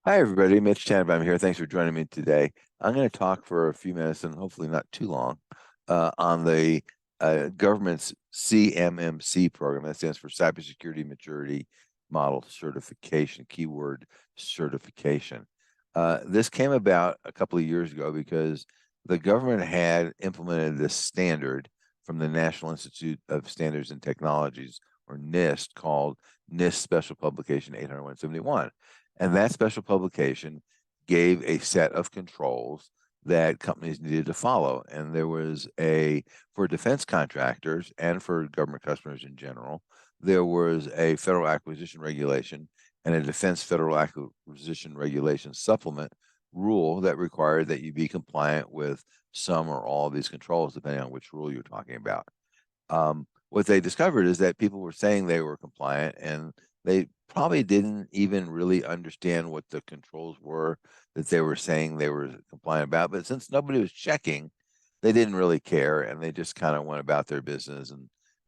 Hi, everybody. Mitch Tanenbaum here. Thanks for joining me today. I'm going to talk for a few minutes and hopefully not too long on the government's CMMC program. That stands for Cybersecurity Maturity Model Certification, keyword certification. This came about a couple of years ago because the government had implemented this standard from the National Institute of Standards and Technologies, or NIST, called NIST Special Publication 80171. And that special publication gave a set of controls that companies needed to follow. And there was for defense contractors and for government customers in general, there was a federal acquisition regulation and a defense federal acquisition regulation supplement rule that required that you be compliant with some or all of these controls, depending on which rule you're talking about. What they discovered is that people were saying they were compliant, and they probably didn't even really understand what the controls were that they were saying they were compliant about. But since nobody was checking, they didn't really care, and they just kind of went about their business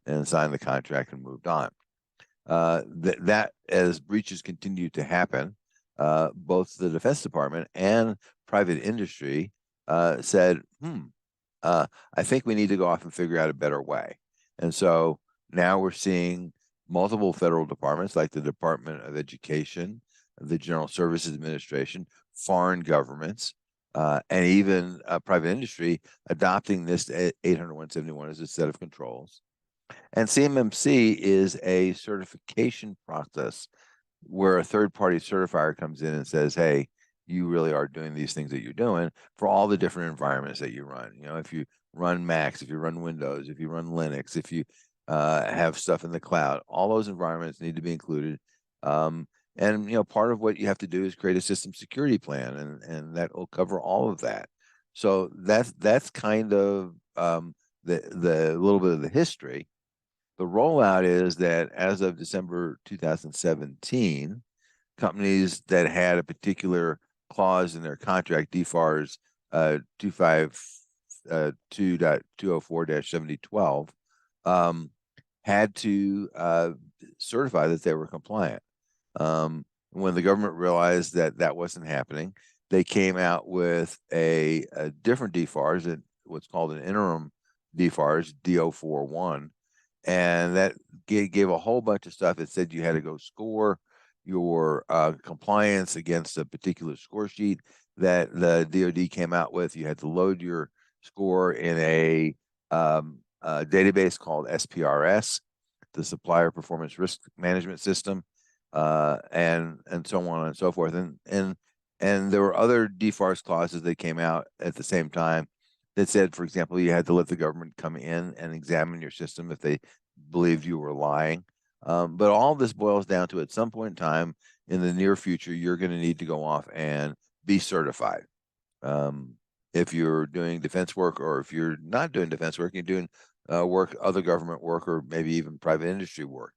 and signed the contract and moved on. That as breaches continued to happen, both the Defense Department and private industry said, I think we need to go off and figure out a better way. And so now we're seeing multiple federal departments like the Department of Education, the General Services Administration, foreign governments, and even private industry adopting this 80171 as a set of controls. And CMMC is a certification process where a third-party certifier comes in and says, hey, you really are doing these things that you're doing for all the different environments that you run. You know, if you run Macs, if you run Windows, if you run Linux, if you have stuff in the cloud, all those environments need to be included. And part of what you have to do is create a system security plan, and that will cover all of that. So that's kind of the little bit of the history. The rollout is that as of December 2017, companies that had a particular clause in their contract, DFARS 252.204-7012, had to certify that they were compliant. When the government realized that that wasn't happening, they came out with a different DFARS, what's called an interim DFARS, D041, and that gave a whole bunch of stuff. It said you had to go score your compliance against a particular score sheet that the DoD came out with. You had to load your score in a database called SPRS, the Supplier Performance Risk Management System, and so on and so forth. And there were other DFARS clauses that came out at the same time that said, for example, you had to let the government come in and examine your system if they believed you were lying. But all this boils down to, at some point in time in the near future, you're going to need to go off and be certified. If you're doing defense work, or if you're not doing defense work, you're doing other government work, or maybe even private industry work.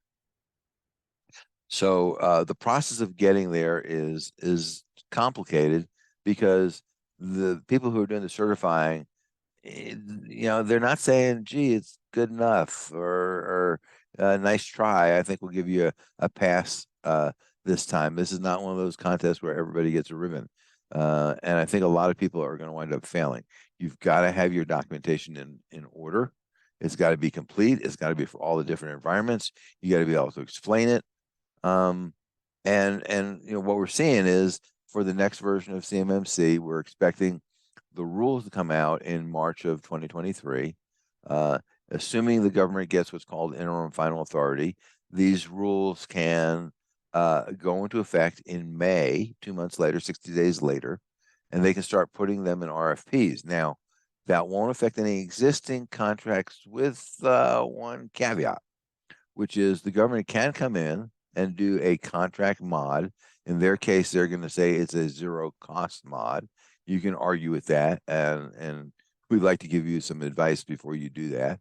So the process of getting there is complicated because the people who are doing the certifying, they're not saying, gee, it's good enough, or nice try. I think we'll give you a pass this time. This is not one of those contests where everybody gets a ribbon. And I think a lot of people are going to wind up failing. You've got to have your documentation in order. It's got to be complete. It's got to be for all the different environments. You got to be able to explain it. And what we're seeing is, for the next version of CMMC, we're expecting the rules to come out in March of 2023. Assuming the government gets what's called interim final authority, these rules can go into effect in May, 2 months later, 60 days later, and they can start putting them in RFPs. Now, that won't affect any existing contracts, with one caveat, which is the government can come in and do a contract mod. In their case, they're going to say it's a zero cost mod. You can argue with that, and we'd like to give you some advice before you do that.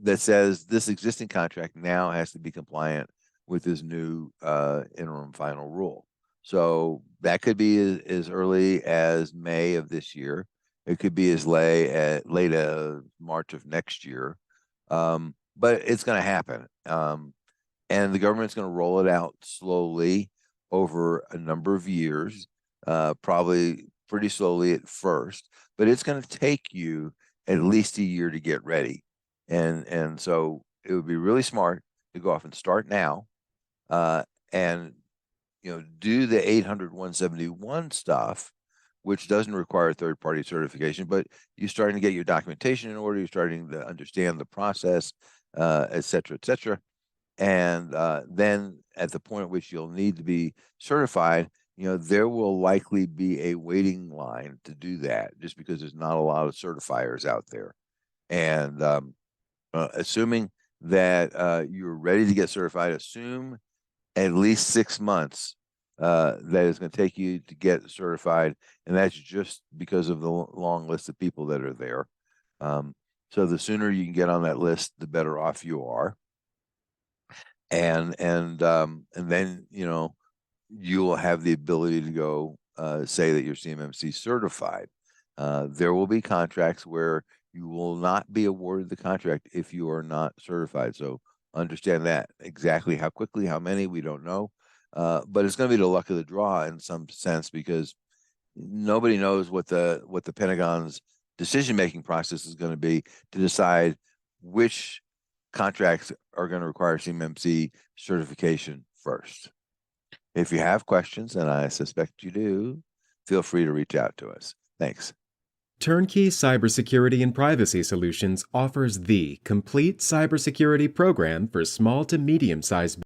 That says this existing contract now has to be compliant with this new interim final rule. So that could be as early as May of this year. It could be as late as March of next year. But it's going to happen. And the government's going to roll it out slowly over a number of years, probably pretty slowly at first, but it's going to take you at least a year to get ready. And so it would be really smart to go off and start now, and do the 800-171 stuff, which doesn't require third-party certification, but you're starting to get your documentation in order, you're starting to understand the process, et cetera, et cetera. And then at the point at which you'll need to be certified, there will likely be a waiting line to do that, just because there's not a lot of certifiers out there. And assuming that you're ready to get certified, assume at least 6 months that it's going to take you to get certified, and that's just because of the long list of people that are there. So the sooner you can get on that list, the better off you are. And then you will have the ability to go say that you're CMMC certified. There will be contracts where you will not be awarded the contract if you are not certified. So understand that. Exactly how quickly, how many, we don't know. But it's going to be the luck of the draw in some sense, because nobody knows what the Pentagon's decision-making process is going to be to decide which contracts are going to require CMMC certification first. If you have questions, and I suspect you do, feel free to reach out to us. Thanks. Turnkey Cybersecurity and Privacy Solutions offers the complete cybersecurity program for small to medium-sized